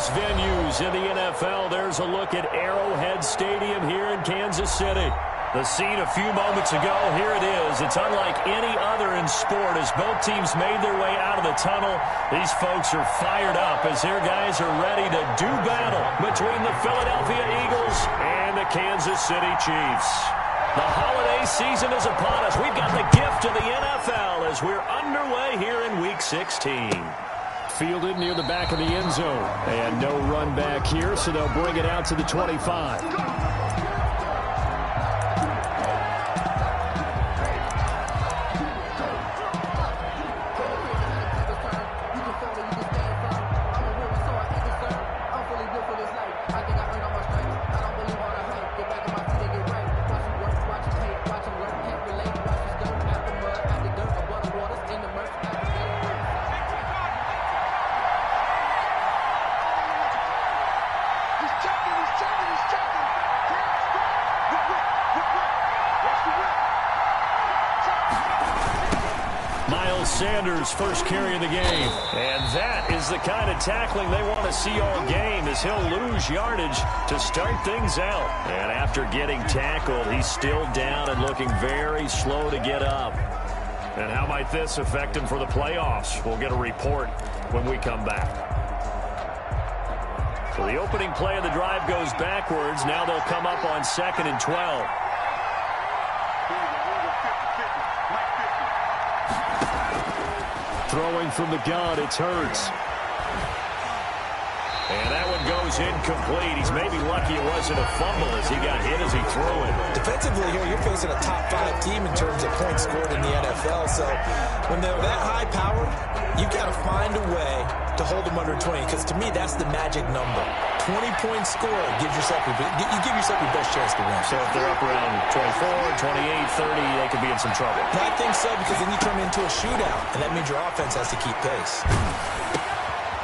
biggest venues in the NFL. There's a look at Arrowhead Stadium here in Kansas City. The scene a few moments ago, here it is. It's unlike any other in sport as both teams made their way out of the tunnel. These folks are fired up as their guys are ready to do battle between the Philadelphia Eagles and the Kansas City Chiefs. The holiday season is upon us. We've got the gift of the NFL as we're underway here in Week 16. Fielded near the back of the end zone. And no run back here, so they'll bring it out to the 25. Sanders first carry of the game. And that is the kind of tackling they want to see all game as he'll lose yardage to start things out. And after getting tackled, he's still down and looking very slow to get up. And how might this affect him for the playoffs? We'll get a report when we come back. So the opening play of the drive goes backwards. Now they'll come up on 2nd and 12. Throwing from the gun, it's Hurts. And that one goes incomplete. He's maybe lucky it wasn't a fumble as he got hit as he threw it. Defensively here, you're facing a top 5 team in terms of points scored in the NFL. So when they're that high powered, you've got to find a way to hold them under 20. Because to me, that's the magic number. 20-point score gives yourself you give yourself your best chance to win. So if they're up around 24, 28, 30, they could be in some trouble. I think so, because then you turn it into a shootout, and that means your offense has to keep pace.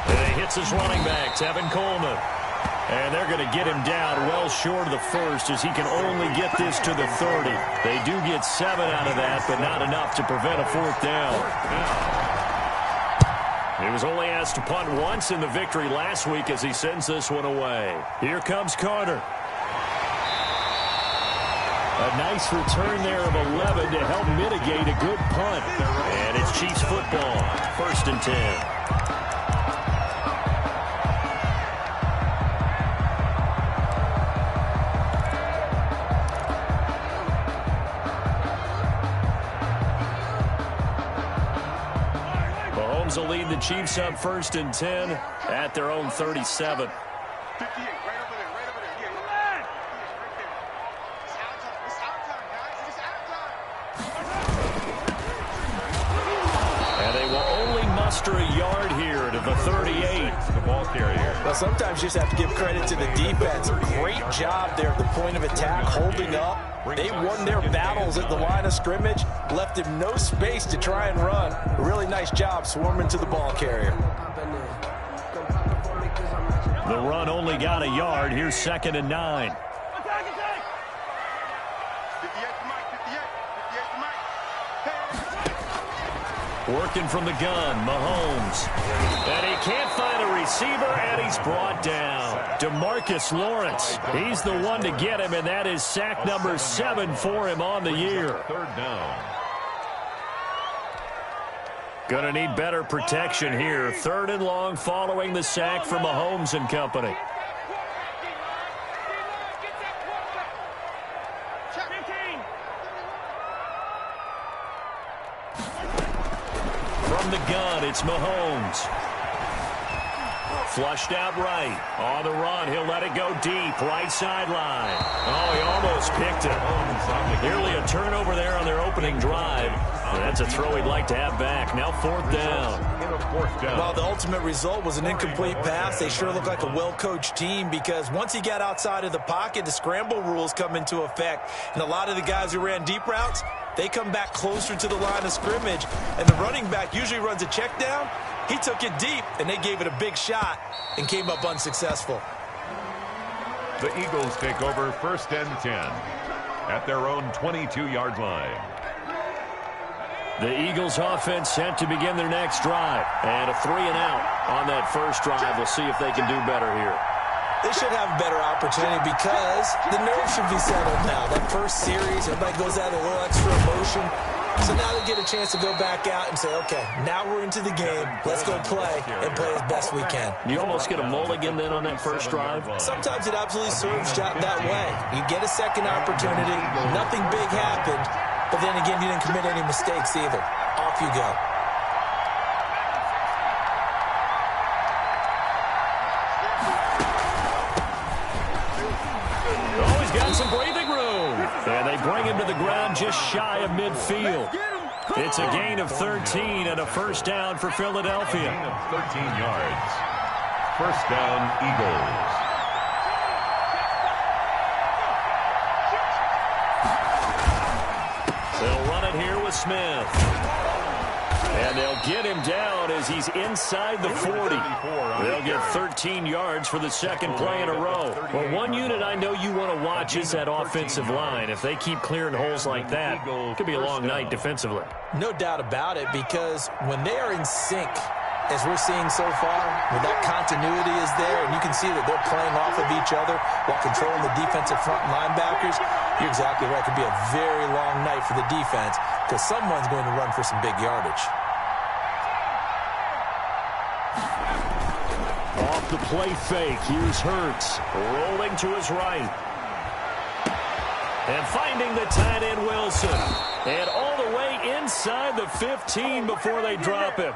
And he hits his running back, Tevin Coleman. And they're going to get him down well short of the first as he can only get this to the 30. They do get 7 out of that, but not enough to prevent a 4th down. He was only asked to punt once in the victory last week as he sends this one away. Here comes Carter. A nice return there of 11 to help mitigate a good punt. And it's Chiefs football, 1st and 10. Will lead the Chiefs up 1st and 10 at their own 37. And they will only muster a yard here to the 38. The ball carrier. Well, sometimes you just have to give credit to the defense. Great job there at the point of attack, holding up. They won their battles at the line of scrimmage, left him no space to try and run. A really nice job swarming to the ball carrier. The run only got a yard. Here's 2nd and 9. Working from the gun, Mahomes. And he can't find a receiver, and he's brought down. DeMarcus Lawrence. He's the one to get him, and that is sack number 7 for him on the year. 3rd down. Gonna need better protection here. 3rd and long following the sack from Mahomes and company. From the gun, it's Mahomes. Flushed out right. On the run, he'll let it go deep. Right sideline. Oh, he almost picked it. Nearly a turnover there on their opening drive. And that's a throw he'd like to have back. Now 4th down. Well, the ultimate result was an incomplete pass. They sure look like a well-coached team because once he got outside of the pocket, the scramble rules come into effect. And a lot of the guys who ran deep routes, they come back closer to the line of scrimmage. And the running back usually runs a check down. He took it deep, and they gave it a big shot and came up unsuccessful. The Eagles take over 1st and 10 at their own 22-yard line. The Eagles offense set to begin their next drive. And a 3-and-out on that first drive. We'll see if they can do better here. They should have a better opportunity because the nerves should be settled now. That first series, everybody goes out with a little extra emotion. So now they get a chance to go back out and say, okay, now we're into the game. Let's go play and play as best we can. You almost get a mulligan then on that first drive? Sometimes it absolutely serves that way. You get a second opportunity. Nothing big happened. But then again, you didn't commit any mistakes either. Off you go. Oh, he's got some breathing room. And they bring him to the ground just shy of midfield. It's a gain of 13 and a first down for Philadelphia. Gain of 13 yards. First down, Eagles. They'll run it here with Smith. And they'll get him down as he's inside the 40. They'll get 13 yards for the second play in a row. Well, one unit I know you want to watch is that offensive line. If they keep clearing holes like that, it could be a long night defensively. No doubt about it, because when they are in sync, as we're seeing so far, when that continuity is there, and you can see that they're playing off of each other while controlling the defensive front linebackers, you're exactly right. It could be a very long night for the defense because someone's going to run for some big yardage. Off the play fake, here's Hurts, rolling to his right. And finding the tight end Wilson. And all the way inside the 15 before they drop him.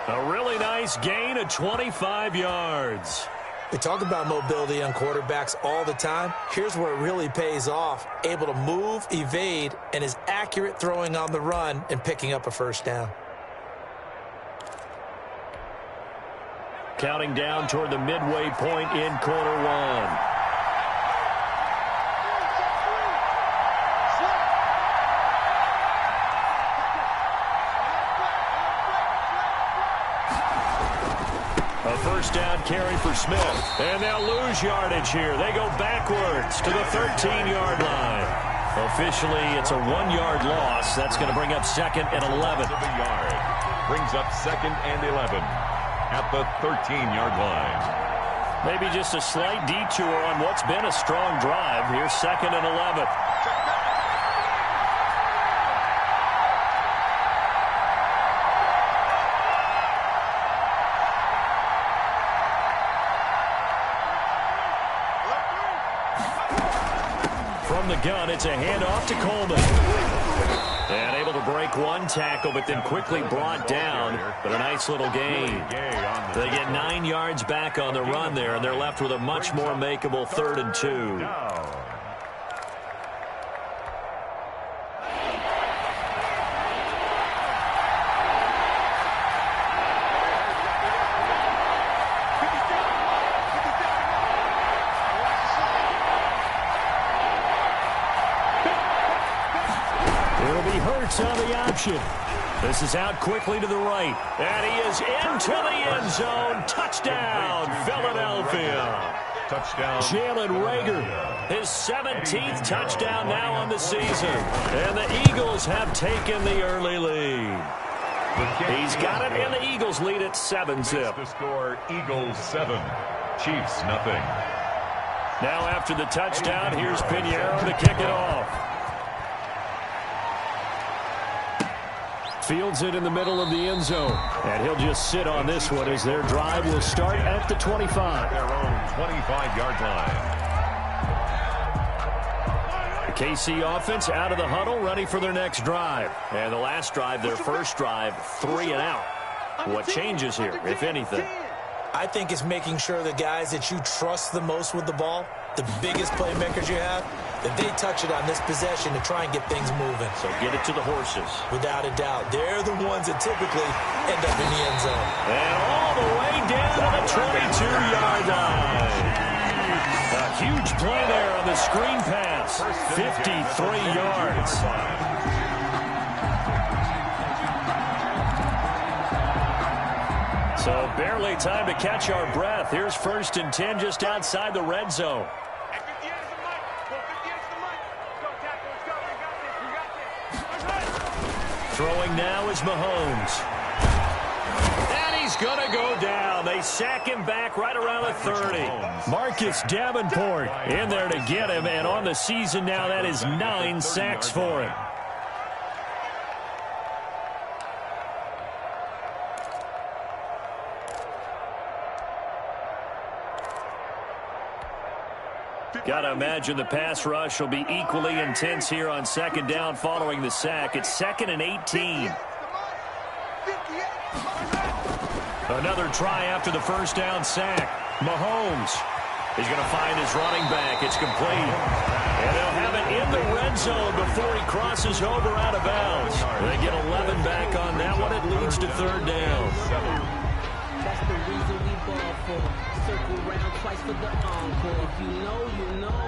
A really nice gain of 25 yards. We talk about mobility on quarterbacks all the time. Here's where it really pays off. Able to move, evade, and is accurate throwing on the run and picking up a first down. Counting down toward the midway point in quarter one. A first down carry for Smith. And they'll lose yardage here. They go backwards to the 13-yard line. Officially, it's a 1-yard loss. That's going to bring up second and 11. Brings up second and 11 at the 13-yard line. Maybe just a slight detour on what's been a strong drive. Here's second and 11. From the gun, it's a handoff to Coleman. And able to break one tackle, but then quickly brought down. But a nice little gain. They get 9 yards back on the run there, and they're left with a much more makeable 3rd and 2. On the option. This is out quickly to the right. And he is into the end zone. Touchdown, Philadelphia. Touchdown. Jalen Reagor, his 17th touchdown now on the season. And the Eagles have taken the early lead. He's got it, and the Eagles lead at 7-zip. The score, Eagles 7, Chiefs nothing. Now after the touchdown, here's Pinheiro to kick it off. Fields it in the middle of the end zone. And he'll just sit on this one as their drive will start at the 25. Their own 25-yard line. The KC offense out of the huddle, ready for their next drive. And the last drive, their first drive, 3 and out. What changes here, if anything? I think it's making sure the guys that you trust the most with the ball, the biggest playmakers you have, that they touch it on this possession to try and get things moving. So get it to the horses. Without a doubt. They're the ones that typically end up in the end zone. And all the way down to the 22-yard line. A huge play there on the screen pass. 53 yards. So barely time to catch our breath. Here's 1st and 10 just outside the red zone. Throwing now is Mahomes. And he's going to go down. They sack him back right around the 30. Marcus Davenport in there to get him. And on the season now, that is 9 sacks for him. Got to imagine the pass rush will be equally intense here on second down following the sack. It's 2nd and 18. Another try after the first down sack. Mahomes is going to find his running back. It's complete. And they'll have it in the red zone before he crosses over out of bounds. They get 11 back on that one. It leads to 3rd down. That's the reason we ball for. Circle round twice for the encore. If you know, you know.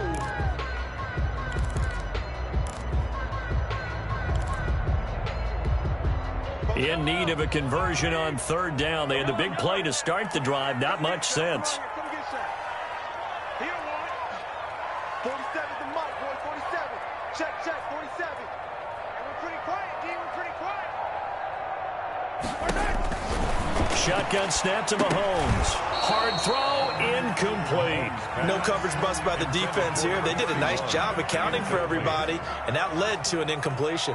In need of a conversion on 3rd down. They had the big play to start the drive. Not much sense. 47 the mark, boy, 47. Check, 47. And we're pretty quiet, D. We're pretty quiet. Shotgun snap to Mahomes. Hard throw, incomplete. No coverage bust by the defense here. They did a nice job accounting for everybody, and that led to an incompletion.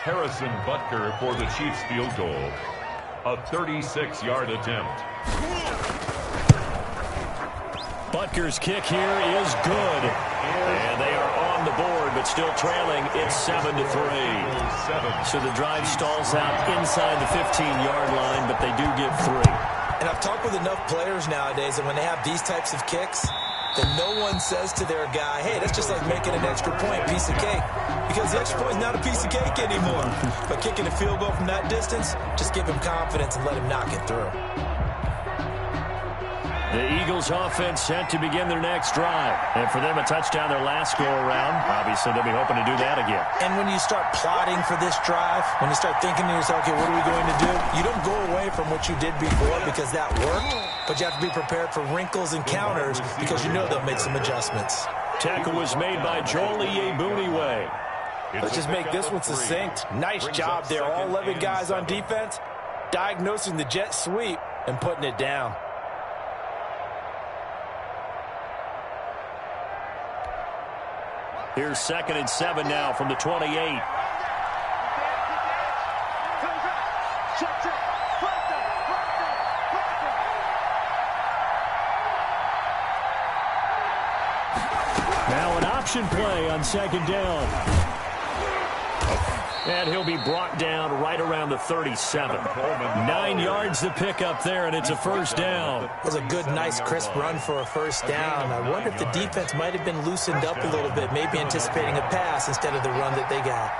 Harrison Butker for the Chiefs field goal. A 36-yard attempt. Butker's kick here is good. And they are on the board, but still trailing. It's 7-3. So the drive stalls out inside the 15-yard line, but they do get 3. And I've talked with enough players nowadays, and when they have these types of kicks, then no one says to their guy, hey, that's just like making an extra point, piece of cake. Because the extra point is not a piece of cake anymore. But kicking a field goal from that distance, just give him confidence and let him knock it through. The Eagles offense set to begin their next drive. And for them, a touchdown their last go-around. Obviously, they'll be hoping to do that again. And when you start plotting for this drive, when you start thinking to yourself, okay, what are we going to do? You don't go away from what you did before because that worked. But you have to be prepared for wrinkles and counters because you know they'll make some adjustments. Tackle was made by Joel Iyiegbuniwe. Let's just make this one succinct. Nice job there. All 11 guys on defense diagnosing the jet sweep and putting it down. Here's 2nd and 7 now from the 28. Now an option play on 2nd down. And he'll be brought down right around the 37. 9 yards to pick up there, and it's a 1st down. It was a good, nice, crisp run for a 1st down. I wonder if the defense might have been loosened up a little bit, maybe anticipating a pass instead of the run that they got.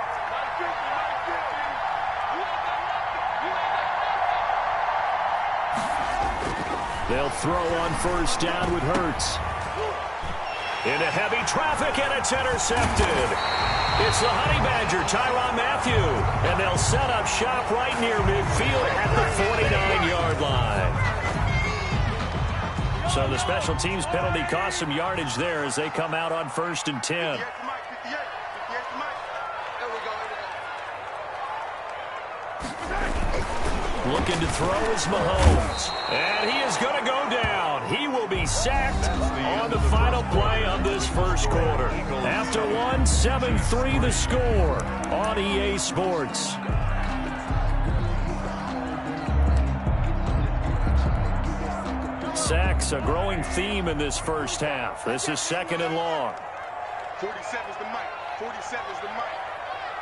They'll throw on 1st down with Hurts. Into heavy traffic, and it's intercepted. It's the Honey Badger, Tyrann Mathieu, and they'll set up shop right near midfield at the 49-yard line. So the special teams penalty cost some yardage there as they come out on 1st and 10. Looking to throw is Mahomes. And he is going to go down. He will be sacked on the final play of this 1st quarter. After 7-3 the score on EA Sports. Sacks a growing theme in this 1st half. This is 2nd and long. 47 is the mic. 47 is the mic.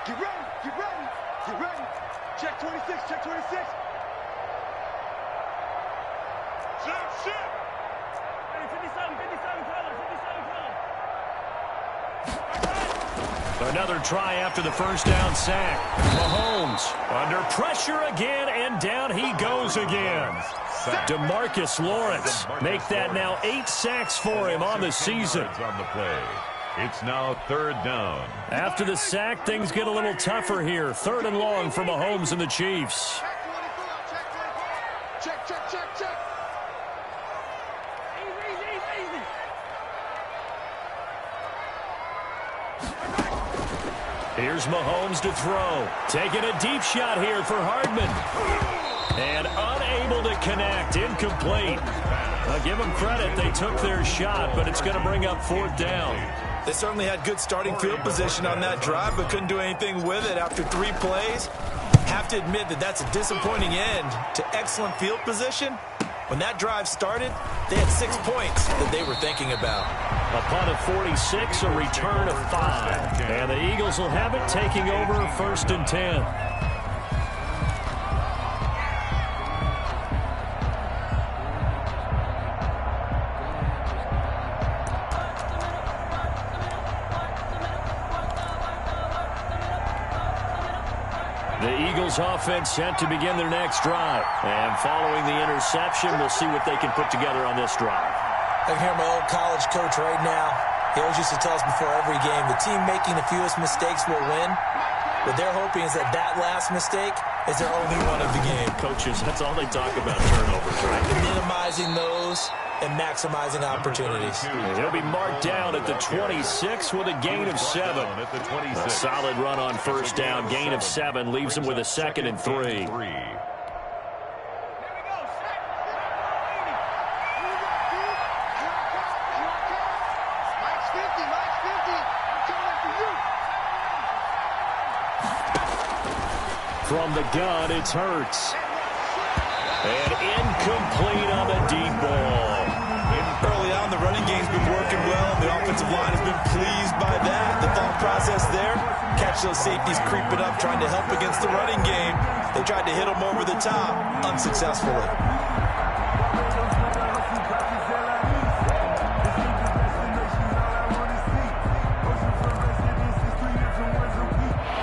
Get ready. Get ready. Get ready. Check 26. Check 26. Jump ship. 57, 57, color, 57, color. Another try after the 1st down sack. Mahomes under pressure again, and down he goes again. DeMarcus Lawrence make that now 8 sacks for him on the season. On the play. It's now 3rd down. After the sack, things get a little tougher here. 3rd and long for Mahomes and the Chiefs. Check, check, check, check. Here's Mahomes to throw. Taking a deep shot here for Hardman. And unable to connect. Incomplete. I'll give them credit. They took their shot, but it's going to bring up 4th down. They certainly had good starting field position on that drive, but couldn't do anything with it after 3 plays. Have to admit that that's a disappointing end to excellent field position. When that drive started, they had 6 points that they were thinking about. A punt of 46, a return of 5. And the Eagles will have it, taking over 1st and 10. The Eagles offense set to begin their next drive. And following the interception, we'll see what they can put together on this drive. I can hear my old college coach right now. He always used to tell us before every game, the team making the fewest mistakes will win. What they're hoping is that last mistake is their only one of the game. Coaches, that's all they talk about, turnovers, right? Minimizing those and maximizing opportunities. He'll be marked down at the 26 with a gain of 7. A solid run on 1st down. Gain of 7 leaves him with a 2nd and 3. From the gun, it's Hurts. And incomplete on the deep ball. Early on, the running game's been working well, and the offensive line has been pleased by that. The thought process there, catch those safeties creeping up, trying to help against the running game. They tried to hit them over the top, unsuccessfully.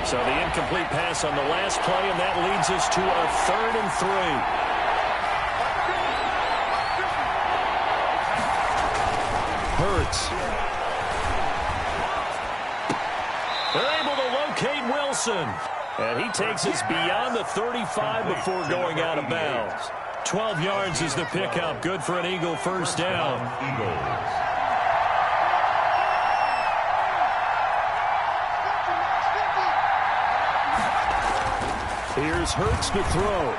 So the incomplete pass on the last play, and that leads us to a 3rd and 3. Hurts. They're able to locate Wilson. And he takes us beyond the 35 before going out of bounds. 12 yards is the pickup. Good for an Eagle 1st down. Here's Hurts to throw.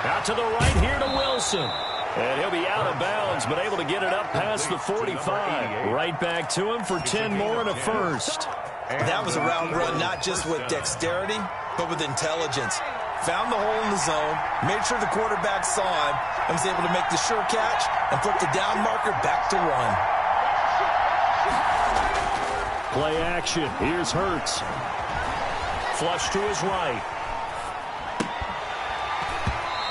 Out to the right here to Wilson. And he'll be out of bounds, but able to get it up past the 45. Right back to him for 10 more and a 1st. That was a round run, not just with dexterity, but with intelligence. Found the hole in the zone, made sure the quarterback saw him, and was able to make the sure catch and flip the down marker back to 1. Play action. Here's Hurts. Flush to his right.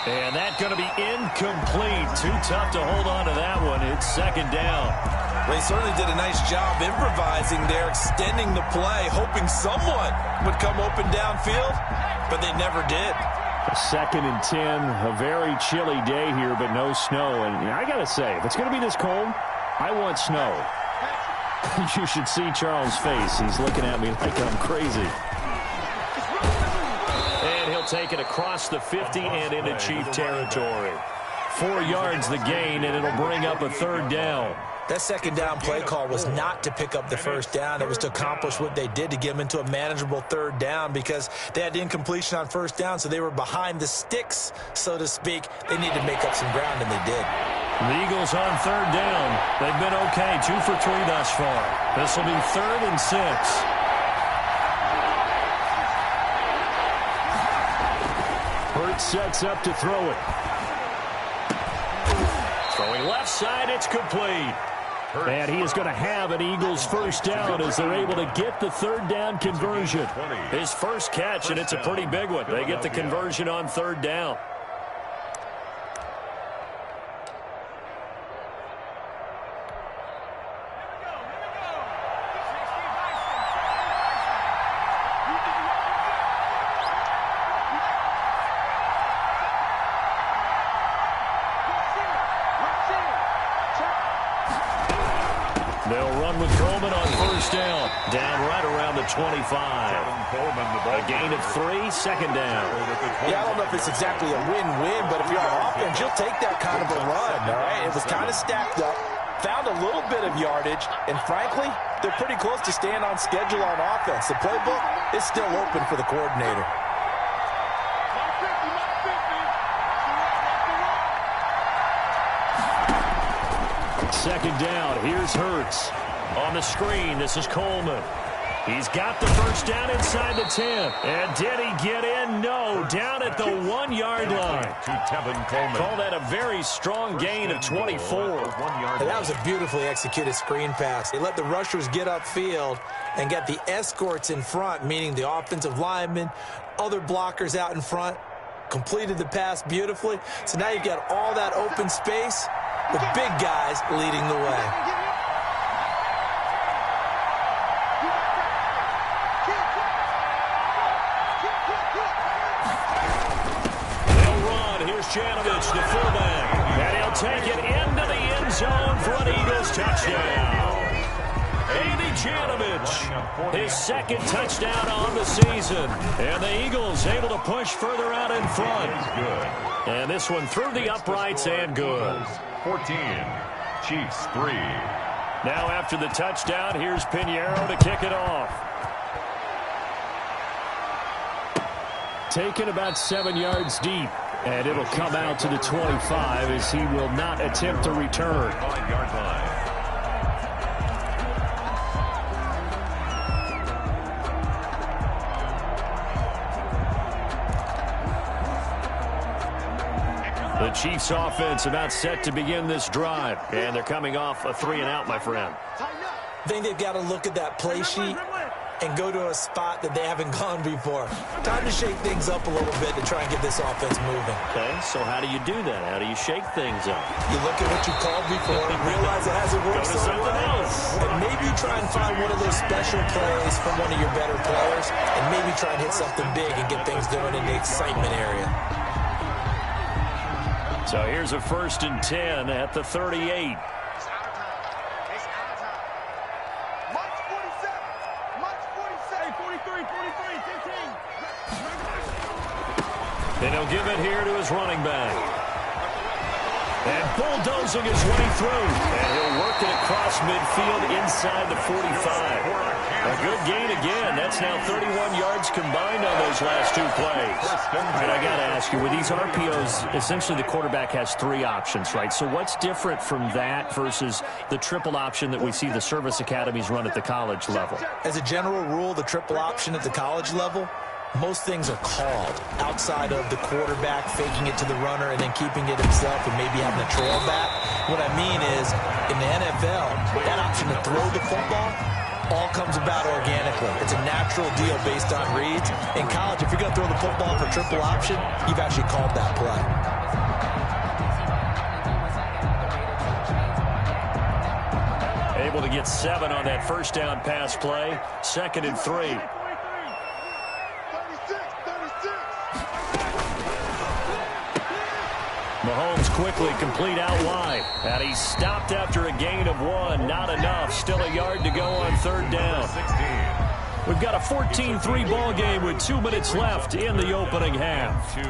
And that's going to be incomplete. Too tough to hold on to that one. It's 2nd down. They certainly did a nice job improvising there, extending the play, hoping someone would come open downfield, but they never did. 2nd and 10, a very chilly day here, but no snow. And I got to say, if it's going to be this cold, I want snow. You should see Charles' face. He's looking at me like I'm crazy. Take it across the 50 and into Chief territory. 4 yards the gain, and it'll bring up a 3rd down. That 2nd down play call was not to pick up the 1st down. It was to accomplish what they did, to get them into a manageable 3rd down, because they had incompletion on 1st down, so they were behind the sticks, so to speak. They needed to make up some ground, and they did. The Eagles on 3rd down. They've been okay, 2 for 3 thus far. This will be 3rd and 6. Sets up to throw it. Throwing left side, it's complete. And he is going to have an Eagles 1st down as they're able to get the 3rd down conversion. His first catch, and it's a pretty big one. They get the conversion on 3rd down. They'll run with Coleman on 1st down. Down right around the 25. A gain of 3, 2nd down. Yeah, I don't know if it's exactly a win-win, but if you're on offense, you'll take that kind of a run, all right? It was kind of stacked up. found a little bit of yardage, and frankly, they're pretty close to staying on schedule on offense. The playbook is still open for the coordinator. Second down. Here's Hurts. On the screen, this is Coleman. He's got the first down inside the 10. And did he get in? No. Down at the 1-yard line. To Tevin Coleman. Call that a very strong gain of 24. And that was a beautifully executed screen pass. They let the rushers get upfield and get the escorts in front, meaning the offensive linemen, other blockers out in front, completed the pass beautifully. So now you've got all that open space with big guys leading the way. Janovich, the fullback, and he'll take it into the end zone for an Eagles touchdown. Andy Janovich, his second touchdown on the season, and the Eagles able to push further out in front. And this one through the uprights and good. 14, Chiefs 3. Now after the touchdown, here's Pinheiro to kick it off. Taken about 7 yards deep. And it'll come out to the 25 as he will not attempt to return. 5-yard line. The Chiefs offense about set to begin this drive. And they're coming off a 3-and-out, my friend. I think they've got to look at that play sheet and go to a spot that they haven't gone before. Time to shake things up a little bit to try and get this offense moving. Okay, so how do you do that? How do you shake things up? You look at what you called before and realize it hasn't worked so well. And maybe try and find one of those special plays from one of your better players and maybe try and hit something big and get things going in the excitement area. So here's a 1st and 10 at the 38. And he'll give it here to his running back. And bulldozing his way through. And he'll work it across midfield inside the 45. A good gain again. That's now 31 yards combined on those last 2 plays. And I got to ask you, with these RPOs, essentially the quarterback has 3 options, right? So what's different from that versus the triple option that we see the service academies run at the college level? As a general rule, the triple option at the college level, most things are called outside of the quarterback faking it to the runner and then keeping it himself and maybe having a trail back. What I mean is, in the NFL, that option to throw the football all comes about organically. It's a natural deal based on reads. In college, if you're going to throw the football for triple option, you've actually called that play. Able to get 7 on that first down pass play. 2nd and 3. Mahomes quickly complete out wide. And he's stopped after a gain of 1. Not enough. Still a yard to go on 3rd down. We've got a 14-3 ball game with 2 minutes left in the opening half. 2.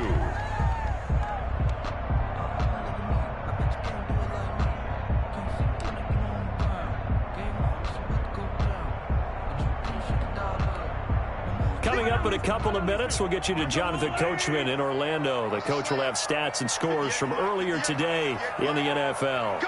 Coming up in a couple of minutes, we'll get you to Jonathan Coachman in Orlando. The coach will have stats and scores from earlier today in the NFL.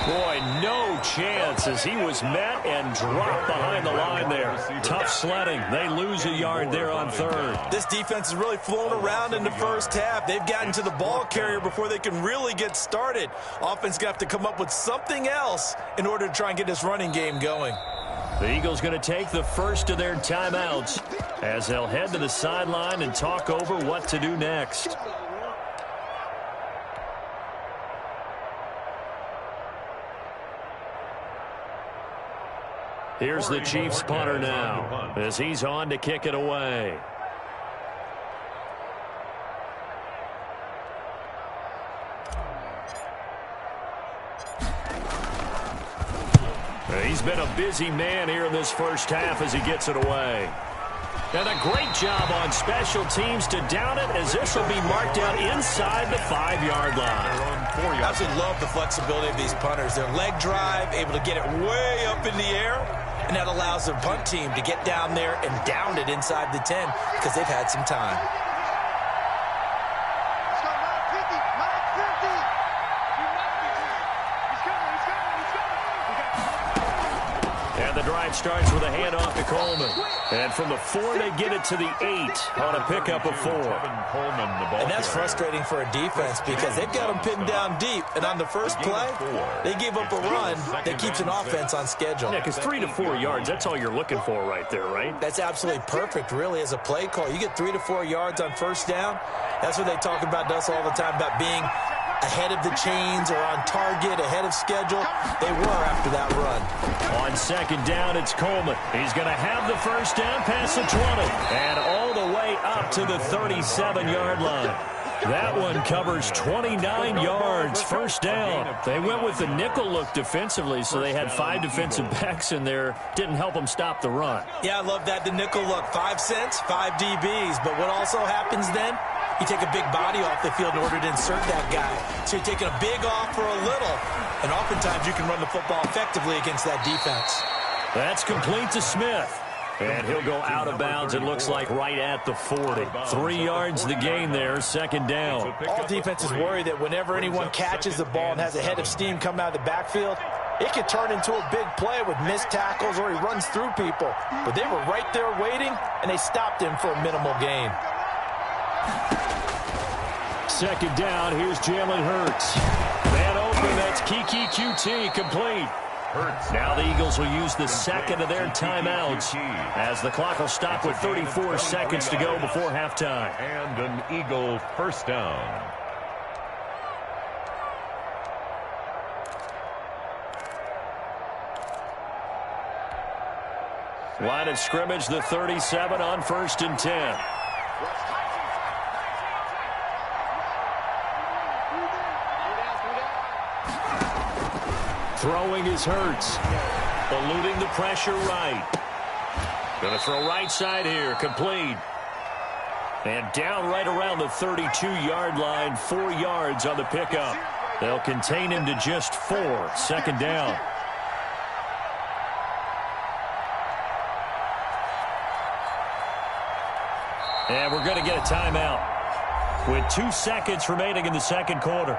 Boy, no chance as he was met and dropped behind the line there. Tough sledding. They lose a yard there on 3rd. This defense has really flown around in the first half. They've gotten to the ball carrier before they can really get started. Offense got to come up with something else in order to try and get this running game going. The Eagles going to take the first of their timeouts as they'll head to the sideline and talk over what to do next. Here's the Chiefs punter now as he's on to kick it away. He's been a busy man here in this first half as he gets it away. And a great job on special teams to down it, as this will be marked down inside the 5-yard line. I absolutely love the flexibility of these punters. Their leg drive, able to get it way up in the air, and that allows their punt team to get down there and down it inside the 10 because they've had some time. And the drive starts with a handoff to Coleman. And from the 4, they get it to the 8 on a pickup of 4. And that's frustrating for a defense because they've got them pinned down deep. And on the first play, they gave up a run that keeps an offense on schedule. Yeah, because 3 to 4 yards, that's all you're looking for right there, right? That's absolutely perfect, really, as a play call. You get 3 to 4 yards on first down. That's what they talk about us all the time, about being ahead of the chains or on target, ahead of schedule. They were after that run. On second down, it's Coleman. He's going to have the first down past the 20 and all the way up to the 37-yard line. That one covers 29 yards, first down. They went with the nickel look defensively, so they had 5 defensive backs in there. Didn't help them stop the run. Yeah, I love that, the nickel look. 5 cents, 5 DBs. But what also happens then? You take a big body off the field in order to insert that guy. So you're taking a big off for a little. And oftentimes you can run the football effectively against that defense. That's complete to Smith. And he'll go out of bounds, it looks like, right at the 40. 3 yards the gain there, second down. All defenses worry that whenever anyone catches the ball and has a head of steam come out of the backfield, it could turn into a big play with missed tackles or he runs through people. But they were right there waiting, and they stopped him for a minimal gain. Second down, here's Jalen Hurts. Man open, that's Kiki QT, complete. Now the Eagles will use the second of their timeouts as the clock will stop with 34 seconds to go before halftime. And an Eagle first down. Line of scrimmage, the 37 on 1st and 10. Throwing is Hurts. Eluding the pressure right. Going to throw right side here. Complete. And down right around the 32-yard line. 4 yards on the pickup. They'll contain him to just 4. Second down. And we're going to get a timeout with 2 seconds remaining in the second quarter.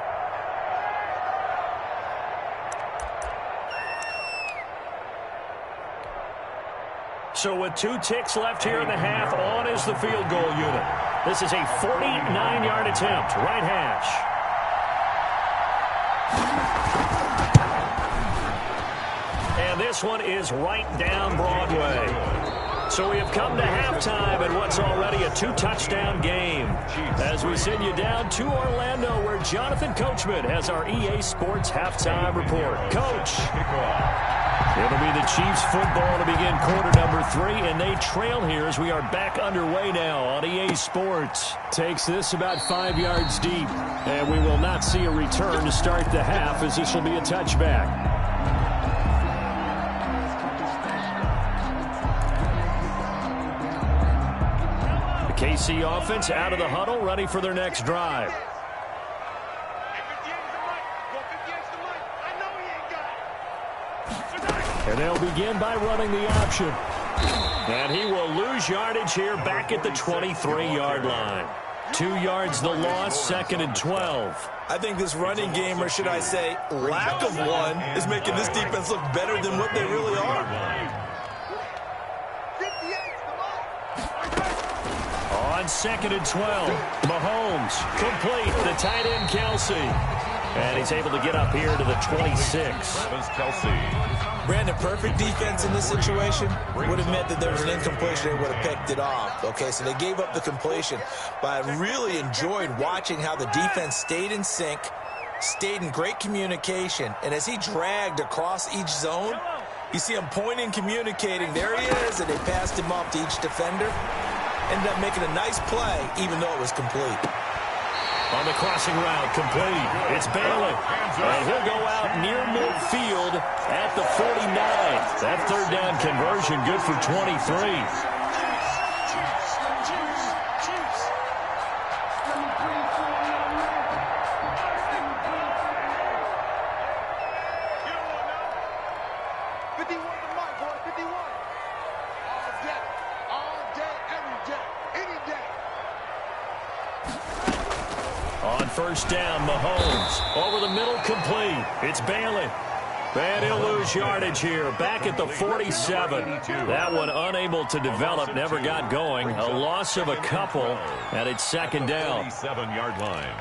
So with 2 ticks left here in the half, on is the field goal unit. This is a 49-yard attempt, right hash. And this one is right down Broadway. So we have come to halftime in what's already a 2-touchdown game. As we send you down to Orlando, where Jonathan Coachman has our EA Sports halftime report. Coach. It'll be the Chiefs football to begin quarter number 3, and they trail here as we are back underway now on EA Sports. Takes this about 5 yards deep, and we will not see a return to start the half, as this will be a touchback. The KC offense out of the huddle, ready for their next drive. And they'll begin by running the option. And he will lose yardage here back at the 23-yard line. 2 yards the loss, 2nd and 12. I think this running game, or should I say lack of one, is making this defense look better than what they really are. On 2nd and 12, Mahomes complete, the tight end Kelsey. And he's able to get up here to the 26. Kelsey. Brandon, perfect defense in this situation would have meant that there was an incompletion. They would have picked it off. Okay, so they gave up the completion. But I really enjoyed watching how the defense stayed in sync, stayed in great communication. And as he dragged across each zone, you see him pointing, communicating. There he is, and they passed him off to each defender. Ended up making a nice play, even though it was complete. On the crossing route, complete. It's Bailey. And he'll go out near midfield at the 49. That 3rd down conversion good for 23. first down. Mahomes over the middle, complete. It's Bailey. And he'll lose yardage here. Back at the 47. That one unable to develop, never got going. A loss of a couple, and it's second down. 47-yard line.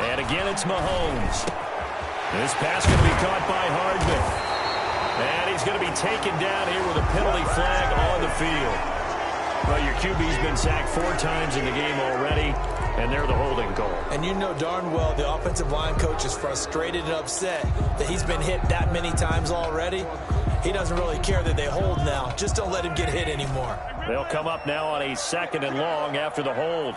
And again, it's Mahomes. This pass going to be caught by Hardman. And he's going to be taken down here with a penalty flag on the field. Well, your QB's been sacked 4 times in the game already, and they're the holding goal. And you know darn well the offensive line coach is frustrated and upset that he's been hit that many times already. He doesn't really care that they hold now. Just don't let him get hit anymore. They'll come up now on a 2nd and long after the hold.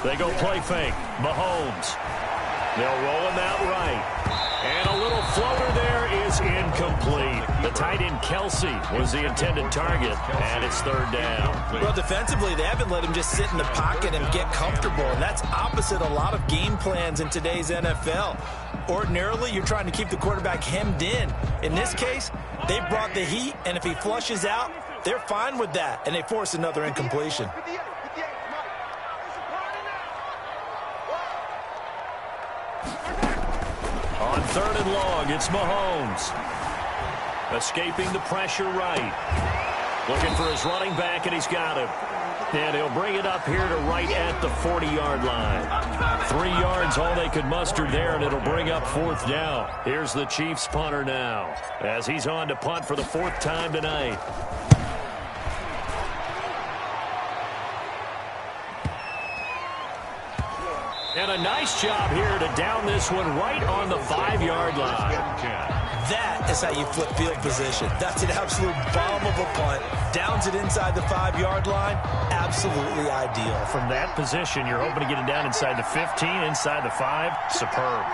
They go play fake. Mahomes. They'll roll him out right. And a little floater there is incomplete. The tight end Kelsey was the intended target, and it's 3rd down. Well, defensively, they haven't let him just sit in the pocket and get comfortable, and that's opposite a lot of game plans in today's NFL. Ordinarily, you're trying to keep the quarterback hemmed in. In this case, they brought the heat, and if he flushes out, they're fine with that, and they force another incompletion. On 3rd and long, it's Mahomes. Escaping the pressure right. Looking for his running back, and he's got him. And he'll bring it up here to right at the 40-yard line. 3 yards, all they could muster there, and it'll bring up 4th down. Here's the Chiefs punter now, as he's on to punt for the 4th time tonight. And a nice job here to down this one right on the 5-yard line. That is how you flip field position. That's an absolute bomb of a punt. Downs it inside the 5-yard line. Absolutely ideal. From that position, you're hoping to get it down inside the 15, inside the 5. Superb.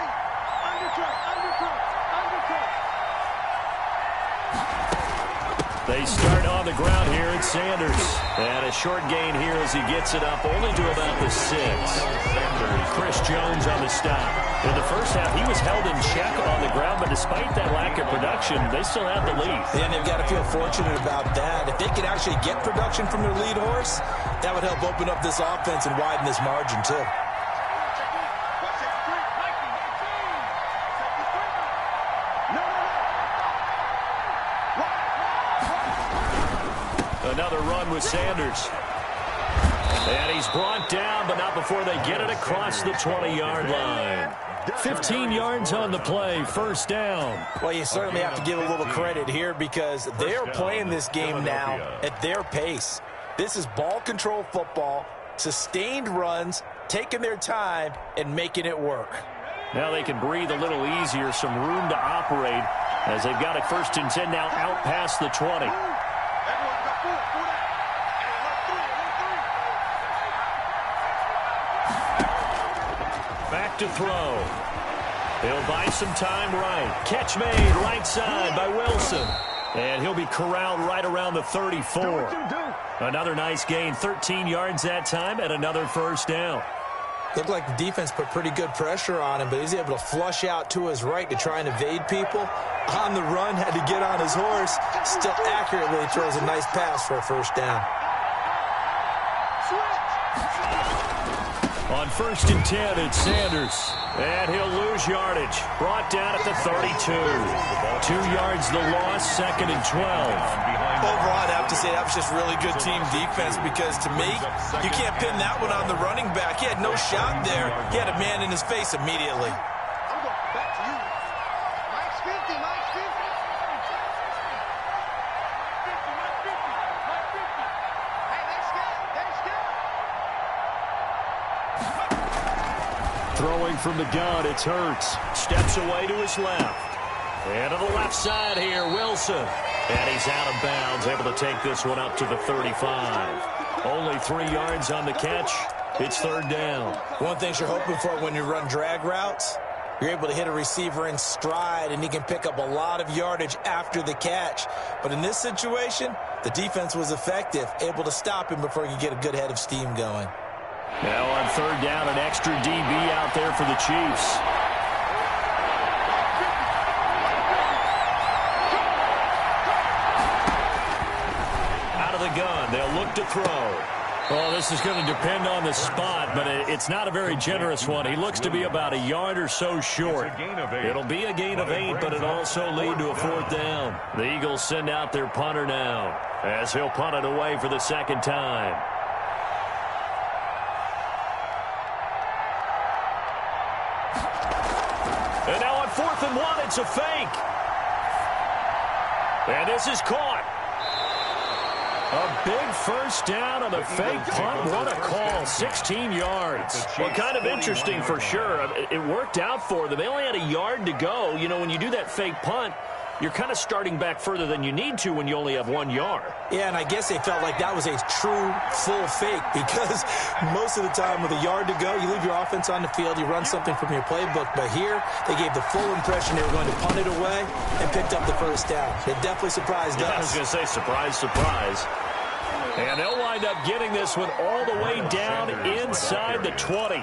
They start on the ground here. It's Sanders. And a short gain here as he gets it up only to about the 6. Chris Jones on the stop. In the first half, he was held in check on the ground, but despite that lack of production, they still have the lead. And they've got to feel fortunate about that. If they could actually get production from their lead horse, that would help open up this offense and widen this margin, too. Another run with Sanders. And he's brought down, but not before they get it across the 20-yard line. 15 yards on the play, 1st down. Well, you certainly have to give a little credit here because they're playing this game now at their pace. This is ball control football, sustained runs, taking their time, and making it work. Now they can breathe a little easier, some room to operate as they've got a 1st and 10 now out past the 20. Back to throw. He'll buy some time right. Catch made right side by Wilson. And he'll be corralled right around the 34. Another nice gain, 13 yards that time, and another 1st down. Looked like the defense put pretty good pressure on him, but he's able to flush out to his right to try and evade people. On the run, had to get on his horse. Still accurately throws a nice pass for a 1st down. On 1st and 10, it's Sanders. And he'll lose yardage. Brought down at the 32. 2 yards the loss, 2nd and 12. Overall, I'd have to say that was just really good team defense because to me, you can't pin that one on the running back. He had no shot there. He had a man in his face immediately. I'm going back to you. Mike's 50, Mike's 50. Mike's 50, Mike's 50. Hey, let's go, let's go. Throwing from the gun, it's Hurts. Steps away to his left. And to the left side here, Wilson. And he's out of bounds, able to take this one up to the 35. Only 3 yards on the catch. It's 3rd down. One thing you're hoping for when you run drag routes, You're able to hit a receiver in stride, and he can pick up a lot of yardage after the catch. But in this situation, the defense was effective, able to stop him before he could get a good head of steam going. Now on third down, an extra DB out there for the Chiefs. Out of the gun, they'll look to throw. Well, this is going to depend on the spot, but it's not a very generous one. He looks to be about a yard or so short. It'll be a gain of 8, but it'll also lead to a fourth down. The Eagles send out their punter now, as he'll punt it away for the second time. And now on 4th and 1, it's a fake. And this is caught. A big first down on the fake punt. What a call. 16 yards. Well, kind of interesting for sure. It worked out for them. They only had a yard to go. You know, when you do that fake punt, you're kind of starting back further than you need to when you only have 1 yard. Yeah, and I guess they felt like that was a true full fake because most of the time with a yard to go, you leave your offense on the field, you run something from your playbook. But here, they gave the full impression they were going to punt it away and picked up the first down. It definitely surprised us. I was going to say surprise, surprise. And they'll wind up getting this one all the way down inside the 20.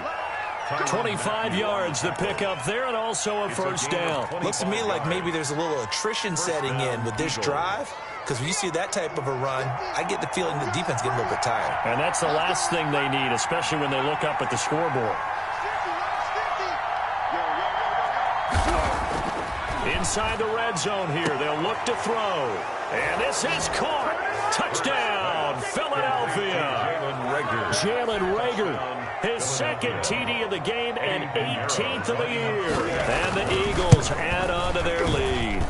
25 yards to pick up there, and also a first down. Looks to me like maybe there's a little attrition setting in with this drive, because when you see that type of a run, I get the feeling the defense getting a little bit tired. And that's the last thing they need, especially when they look up at the scoreboard. Inside the red zone here, they'll look to throw. And this is caught. Touchdown, Philadelphia. Jalen Reagor, his second TD of the game and 18th of the year. And the Eagles add on to their lead.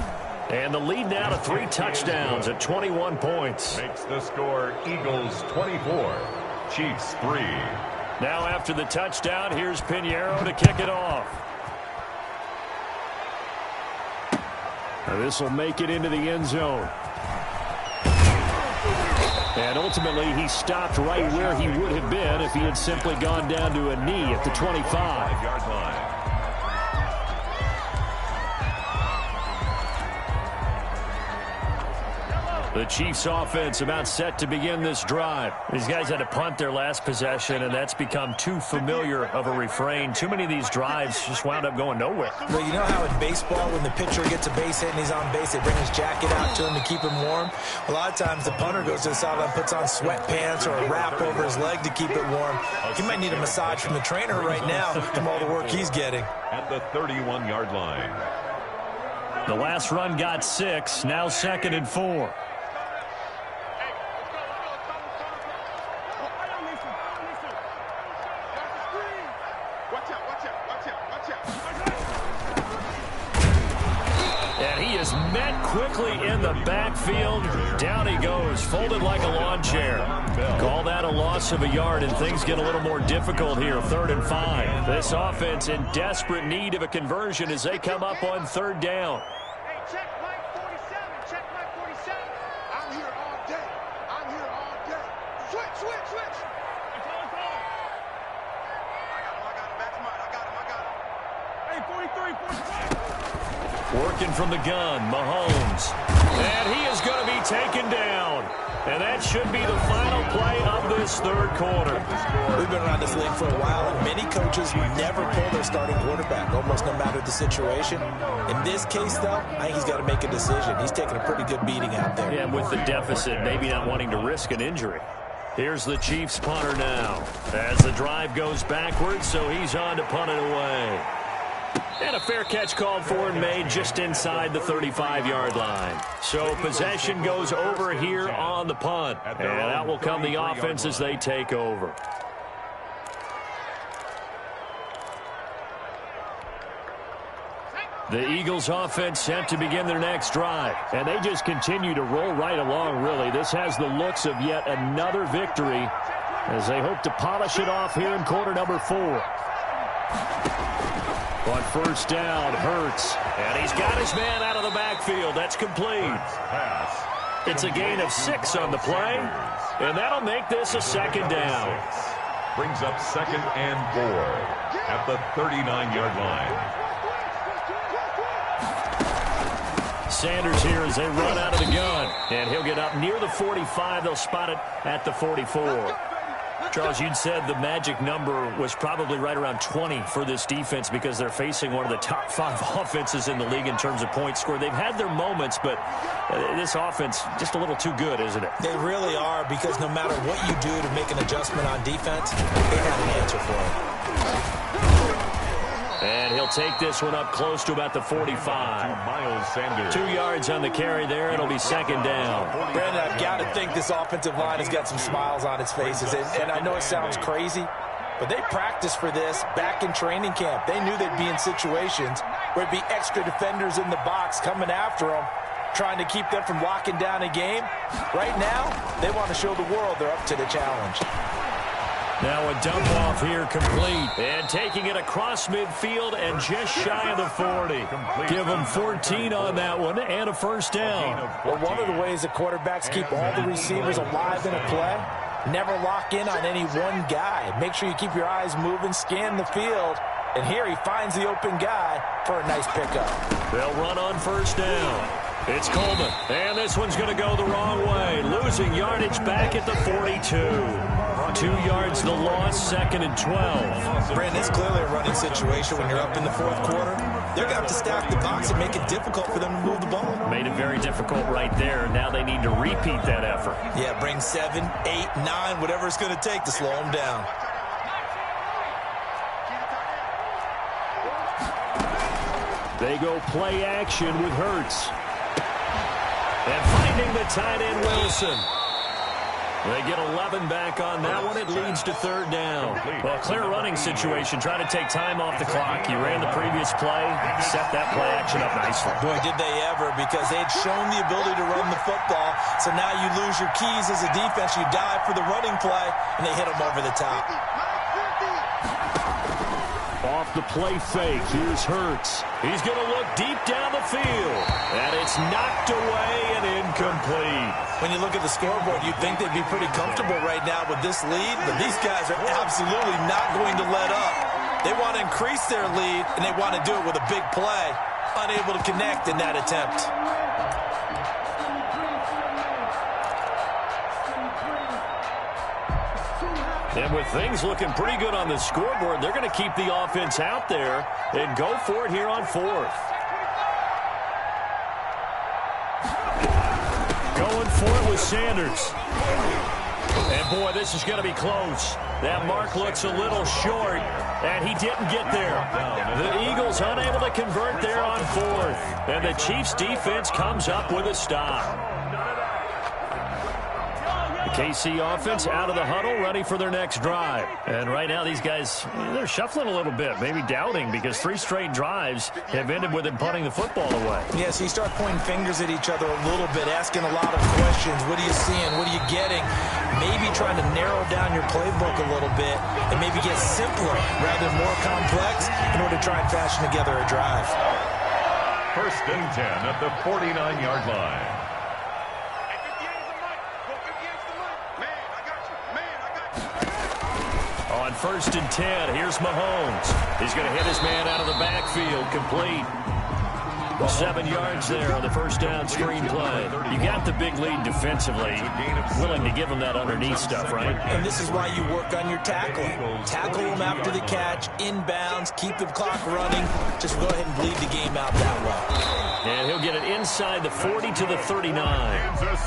And the lead now to 3 touchdowns at 21 points. Makes the score Eagles 24, Chiefs 3. Now after the touchdown, here's Pinheiro to kick it off. This will make it into the end zone. And ultimately, he stopped right where he would have been if he had simply gone down to a knee at the 25-yard line. The Chiefs offense about set to begin this drive. These guys had to punt their last possession, and that's become too familiar of a refrain. Too many of these drives just wound up going nowhere. Well, you know how in baseball, when the pitcher gets a base hit and he's on base, they bring his jacket out to him to keep him warm? A lot of times the punter goes to the sideline, puts on sweatpants or a wrap over his leg to keep it warm. He might need a massage from the trainer right now from all the work he's getting. At the 31-yard line. The last run got 6, now 2nd and 4. Met quickly in the backfield. Down he goes, folded like a lawn chair. Call that a loss of a yard, and things get a little more difficult here. 3rd and 5. This offense in desperate need of a conversion as they come up on 3rd down. Hey, check Mike 47. Check Mike 47. I'm here all day. I'm here all day. Switch. I got him. That's mine. I got him. Hey, 43. Working from the gun, Mahomes. And he is going to be taken down. And that should be the final play of this 3rd quarter. We've been around this league for a while, and many coaches never pull their starting quarterback, almost no matter the situation. In this case, though, I think he's got to make a decision. He's taking a pretty good beating out there. Yeah, with the deficit, maybe not wanting to risk an injury. Here's the Chiefs punter now. As the drive goes backwards, so he's on to punt it away. And a fair catch called for and made just inside the 35-yard line. So possession goes over here on the punt. And out will come the offense as they take over. The Eagles offense set to begin their next drive. And they just continue to roll right along, really. This has the looks of yet another victory as they hope to polish it off here in quarter number 4. On first down, Hurts. And he's got his man out of the backfield. That's complete. It's a gain of 6 on the play. And that'll make this a 2nd down. Brings up 2nd and 4 at the 39-yard line. Sanders here as they run out of the gun. And he'll get up near the 45. They'll spot it at the 44. Charles, you'd said the magic number was probably right around 20 for this defense because they're facing one of the top 5 offenses in the league in terms of points scored. They've had their moments, but this offense just a little too good, isn't it? They really are, because no matter what you do to make an adjustment on defense, they have an answer for it. And he'll take this one up close to about the 45. Miles Sanders. 2 yards on the carry there. It'll be second down. Brandon, I've got to think this offensive line has got some smiles on its faces. And I know it sounds crazy, but they practiced for this back in training camp. They knew they'd be in situations where it'd be extra defenders in the box coming after them, trying to keep them from locking down a game. Right now, they want to show the world they're up to the challenge. Now a dump off here complete. And taking it across midfield and just shy of the 40. Give them 14 on that one and a first down. Well, one of the ways the quarterbacks keep all the receivers alive in a play, never lock in on any one guy. Make sure you keep your eyes moving, scan the field. And here he finds the open guy for a nice pickup. They'll run on first down. It's Coleman. And this one's going to go the wrong way. Losing yardage back at the 42. 2 yards the loss, second and 12. Brandon, it's clearly a running situation when you're up in the fourth quarter. They're going to have to stack the box and make it difficult for them to move the ball. Made it very difficult right there. Now they need to repeat that effort. Yeah, bring 7, 8, 9, whatever it's going to take to slow them down. They go play action with Hurts. And finding the tight end, Wilson. They get 11 back on that one. It leads to third down. Well, clear running situation. Try to take time off the clock. You ran the previous play, set that play action up nicely. Boy, did they ever, because they had shown the ability to run the football. So now you lose your keys as a defense. You dive for the running play, and they hit them over the top. Off the play fake, here's Hurts. He's going to look deep down the field. And it's knocked away and incomplete. When you look at the scoreboard, you'd think they'd be pretty comfortable right now with this lead, but these guys are absolutely not going to let up. They want to increase their lead, and they want to do it with a big play. Unable to connect in that attempt. And with things looking pretty good on the scoreboard, they're going to keep the offense out there and go for it here on fourth. Going for it with Sanders. And, boy, this is going to be close. That mark looks a little short, and he didn't get there. The Eagles unable to convert there on fourth. And the Chiefs' defense comes up with a stop. KC offense out of the huddle, ready for their next drive. And right now these guys, they're shuffling a little bit, maybe doubting, because 3 straight drives have ended with them punting the football away. Yeah, so you start pointing fingers at each other a little bit, asking a lot of questions. What are you seeing? What are you getting? Maybe trying to narrow down your playbook a little bit and maybe get simpler rather than more complex in order to try and fashion together a drive. First and 10 at the 49-yard line. On first and 10, here's Mahomes. He's going to hit his man out of the backfield, complete. 7 yards there on the first down screen play. You got the big lead defensively. Willing to give them that underneath stuff, right? And this is why you work on your tackling. Tackle them after the catch, inbounds, keep the clock running. Just go ahead and bleed the game out that way. And he'll get it inside the 40 to the 39.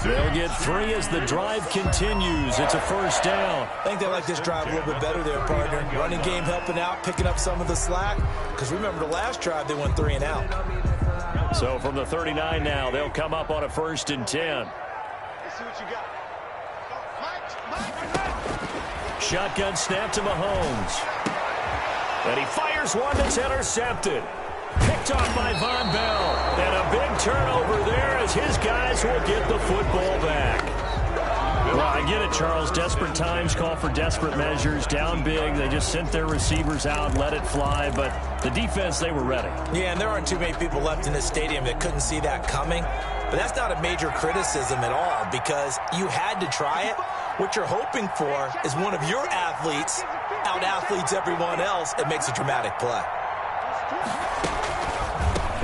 They'll get 3 as the drive continues. It's a first down. I think they like this drive a little bit better there, partner. Running game helping out, picking up some of the slack. Because remember, the last drive, they went 3 and out. So from the 39 now, they'll come up on a first and 10. Let's see what you got. Shotgun snap to Mahomes. And he fires one that's intercepted. Picked off by Von Bell. And a big turnover there as his guys will get the football back. Well, I get it, Charles. Desperate times call for desperate measures. Down big. They just sent their receivers out, let it fly. But the defense, they were ready. Yeah, and there aren't too many people left in this stadium that couldn't see that coming. But that's not a major criticism at all because you had to try it. What you're hoping for is one of your athletes out-athletes everyone else and makes a dramatic play.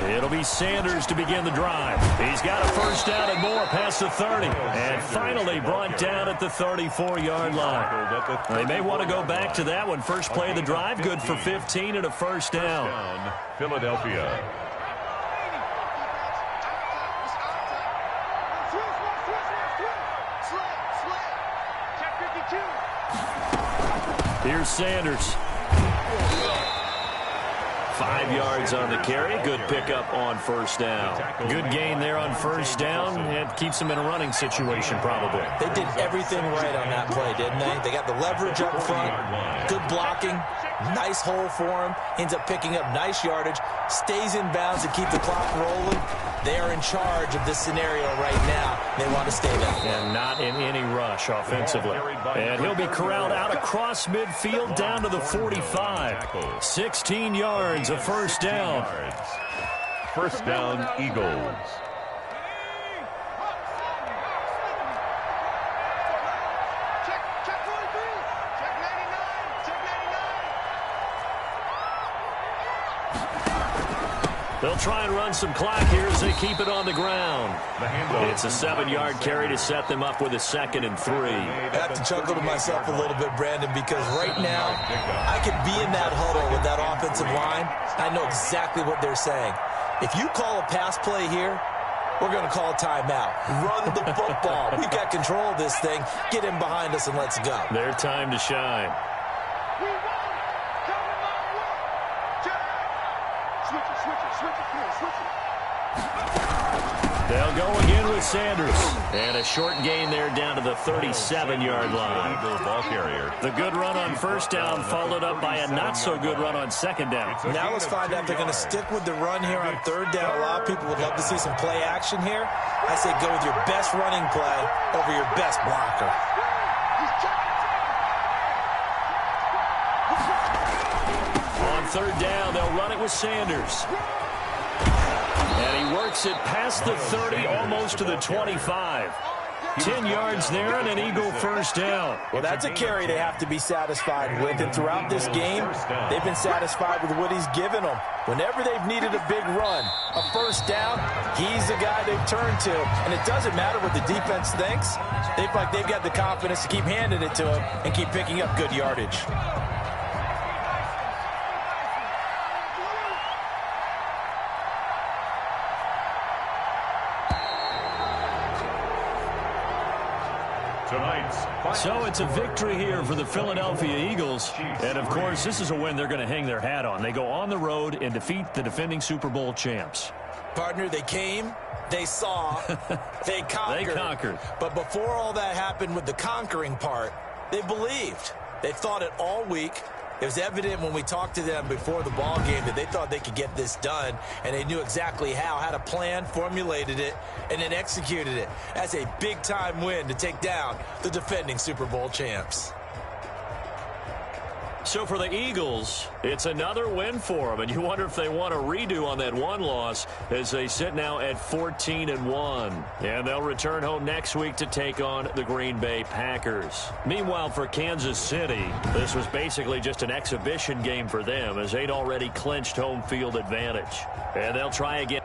It'll be Sanders to begin the drive. He's got a first down and more past the 30. And finally brought down at the 34-yard line. They may want to go back to that one. First play of the drive, good for 15 and a first down. Philadelphia. Here's Sanders. 5 yards on the carry. Good pickup on first down. Good gain there on first down. It keeps them in a running situation, probably. They did everything right on that play, didn't they? They got the leverage up front. Good blocking. Nice hole for him. Ends up picking up nice yardage. Stays in bounds to keep the clock rolling. They are in charge of this scenario right now. They want to stay that way. And not in any rush offensively. And he'll be corralled out across midfield down to the 45. 16 yards, a first down. First down, Eagles. They'll try and run some clock here as they keep it on the ground. It's a 7-yard carry to set them up with a 2nd and 3. I have to chuckle to myself a little bit, Brandon, because right now I could be in that huddle with that offensive line. I know exactly what they're saying. If you call a pass play here, we're going to call a timeout. Run the football. We've got control of this thing. Get him behind us and let's go. Their time to shine. They'll go again with Sanders. And a short gain there down to the 37-yard line. Ball carrier. The good run on first down followed up by a not-so-good run on second down. Now let's find out if they're going to stick with the run here on third down. A lot of people would love to see some play action here. I say go with your best running play over your best blocker. On third down, they'll run it with Sanders. And he works it past the 30, almost to the 25. 10 yards there and an Eagle first down. Well, that's a carry they have to be satisfied with. And throughout this game, they've been satisfied with what he's given them. Whenever they've needed a big run, a first down, he's the guy they've turned to. And it doesn't matter what the defense thinks. They feel like they've got the confidence to keep handing it to him and keep picking up good yardage. So it's a victory here for the Philadelphia Eagles. And, of course, this is a win they're going to hang their hat on. They go on the road and defeat the defending Super Bowl champs. Partner, they came, they saw, they conquered. They conquered. But before all that happened with the conquering part, they believed. They thought it all week. It was evident when we talked to them before the ball game that they thought they could get this done, and they knew exactly how, had a plan, formulated it, and then executed it. That's a big-time win to take down the defending Super Bowl champs. So for the Eagles, it's another win for them, and you wonder if they want a redo on that one loss as they sit now at 14-1. And they'll return home next week to take on the Green Bay Packers. Meanwhile, for Kansas City, this was basically just an exhibition game for them as they'd already clinched home field advantage. And they'll try again.